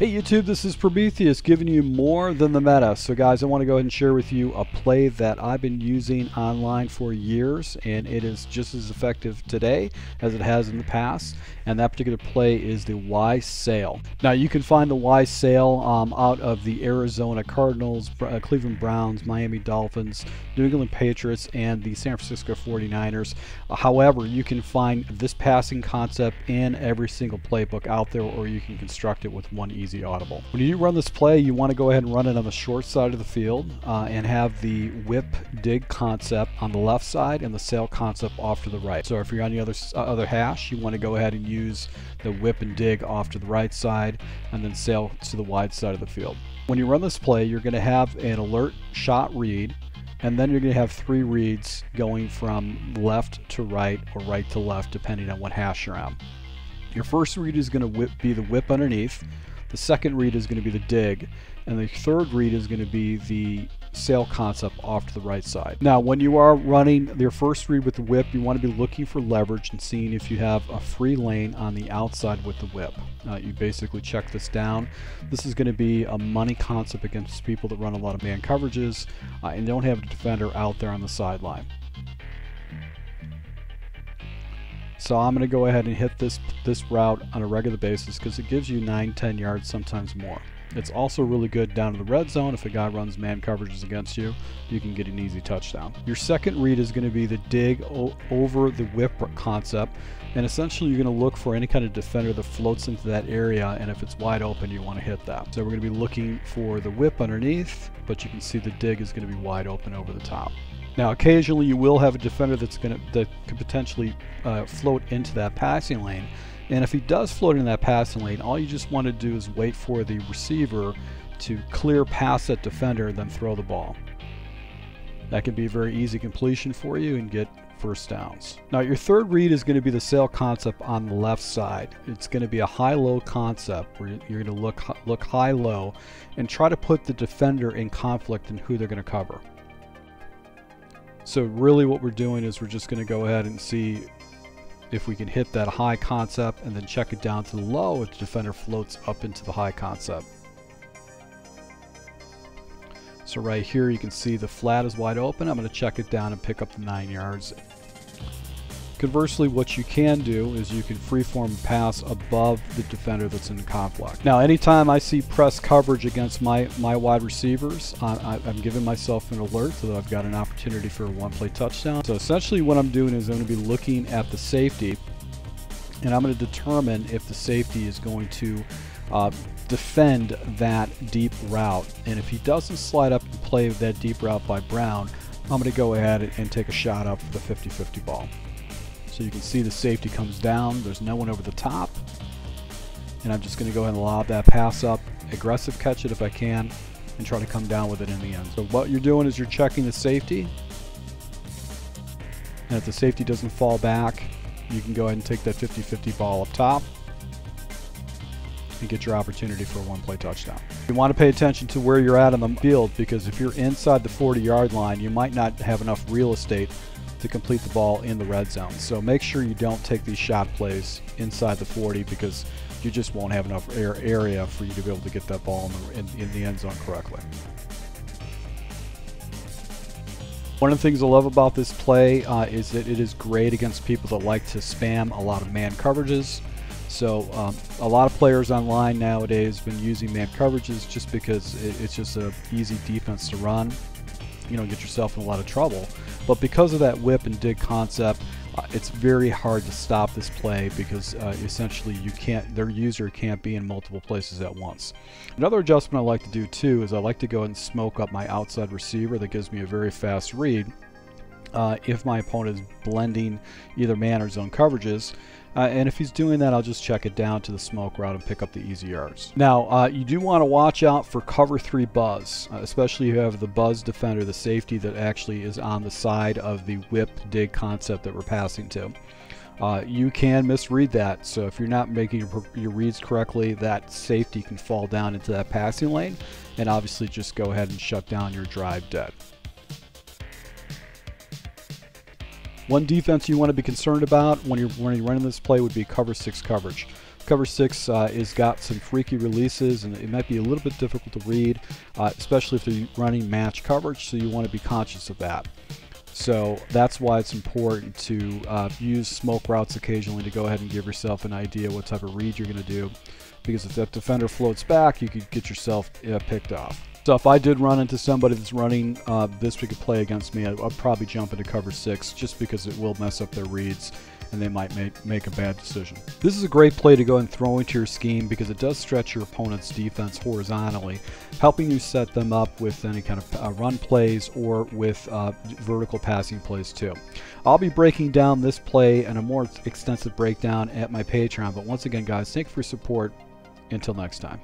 Hey YouTube, this is Prometheus giving you more than the meta. So guys, I want to go ahead and share with you a play that I've been using online for years, and it is just as effective today as it has in the past. And that particular play is the Y sail. Now you can find the Y sail out of the Arizona Cardinals, Cleveland Browns, Miami Dolphins, New England Patriots, and the San Francisco 49ers. However, you can find this passing concept in every single playbook out there, or you can construct it with one easy audible. When you run this play, you want to go ahead and run it on the short side of the field and have the whip dig concept on the left side and the sail concept off to the right. So if you're on the other hash, you want to go ahead and use the whip and dig off to the right side and then sail to the wide side of the field. When you run this play, you're going to have an alert shot read, and then you're going to have 3 reads going from left to right or right to left depending on what hash you're on. Your first read is going to be the whip underneath. The second read is going to be the dig, and the third read is going to be the sail concept off to the right side. Now when you are running your first read with the whip, you want to be looking for leverage and seeing if you have a free lane on the outside with the whip. You basically check this down. This is going to be a money concept against people that run a lot of man coverages and don't have a defender out there on the sideline. So I'm going to go ahead and hit this route on a regular basis because it gives you 9-10 yards, sometimes more. It's also really good down in the red zone. If a guy runs man coverages against you, you can get an easy touchdown. Your second read is going to be the dig over the whip concept, and essentially you're going to look for any kind of defender that floats into that area, and if it's wide open, you want to hit that. So we're going to be looking for the whip underneath, but you can see the dig is going to be wide open over the top. Now occasionally you will have a defender that could potentially float into that passing lane, and if he does float in that passing lane, all you just want to do is wait for the receiver to clear past that defender and then throw the ball. That can be a very easy completion for you and get first downs. Now your third read is going to be the sail concept on the left side. It's going to be a high-low concept where you're going to look high-low and try to put the defender in conflict in who they're going to cover. So really what we're doing is we're just going to go ahead and see if we can hit that high concept and then check it down to the low if the defender floats up into the high concept. So right here you can see the flat is wide open. I'm going to check it down and pick up the 9 yards. Conversely, what you can do is you can freeform pass above the defender that's in conflict. Now anytime I see press coverage against my wide receivers, I'm giving myself an alert so that I've got an opportunity for a one-play touchdown. So essentially what I'm doing is I'm going to be looking at the safety, and I'm going to determine if the safety is going to defend that deep route. And if he doesn't slide up and play that deep route by Brown, I'm going to go ahead and take a shot up for the 50-50 ball. So you can see the safety comes down, there's no one over the top, and I'm just going to go ahead and lob that pass up, aggressive catch it if I can, and try to come down with it in the end. So what you're doing is you're checking the safety, and if the safety doesn't fall back, you can go ahead and take that 50-50 ball up top and get your opportunity for a one-play touchdown. You want to pay attention to where you're at on the field, because if you're inside the 40-yard line, you might not have enough real estate to complete the ball in the red zone. So make sure you don't take these shot plays inside the 40, because you just won't have enough area for you to be able to get that ball in the end zone correctly. One of the things I love about this play is that it is great against people that like to spam a lot of man coverages. So a lot of players online nowadays have been using man coverages just because it's just an easy defense to run. You don't get yourself in a lot of trouble. But because of that whip and dig concept, it's very hard to stop this play, because essentially their user can't be in multiple places at once. Another adjustment I like to do too is I like to go and smoke up my outside receiver. That gives me a very fast read if my opponent is blending either man or zone coverages. And if he's doing that, I'll just check it down to the smoke route and pick up the easy yards. Now, you do want to watch out for cover 3 buzz, especially if you have the buzz defender, the safety that actually is on the side of the whip dig concept that we're passing to. You can misread that, so if you're not making your reads correctly, that safety can fall down into that passing lane, and obviously just go ahead and shut down your drive dead. One defense you want to be concerned about when you're running this play would be cover 6 coverage. Cover 6 is got some freaky releases, and it might be a little bit difficult to read, especially if you're running match coverage, so you want to be conscious of that. So that's why it's important to use smoke routes occasionally to go ahead and give yourself an idea what type of read you're going to do, because if that defender floats back, you could get yourself picked off. So if I did run into somebody that's running this big a play against me, I'd probably jump into cover 6 just because it will mess up their reads and they might make a bad decision. This is a great play to go and throw into your scheme because it does stretch your opponent's defense horizontally, helping you set them up with any kind of run plays or with vertical passing plays too. I'll be breaking down this play and a more extensive breakdown at my Patreon, but once again guys, thank you for your support. Until next time.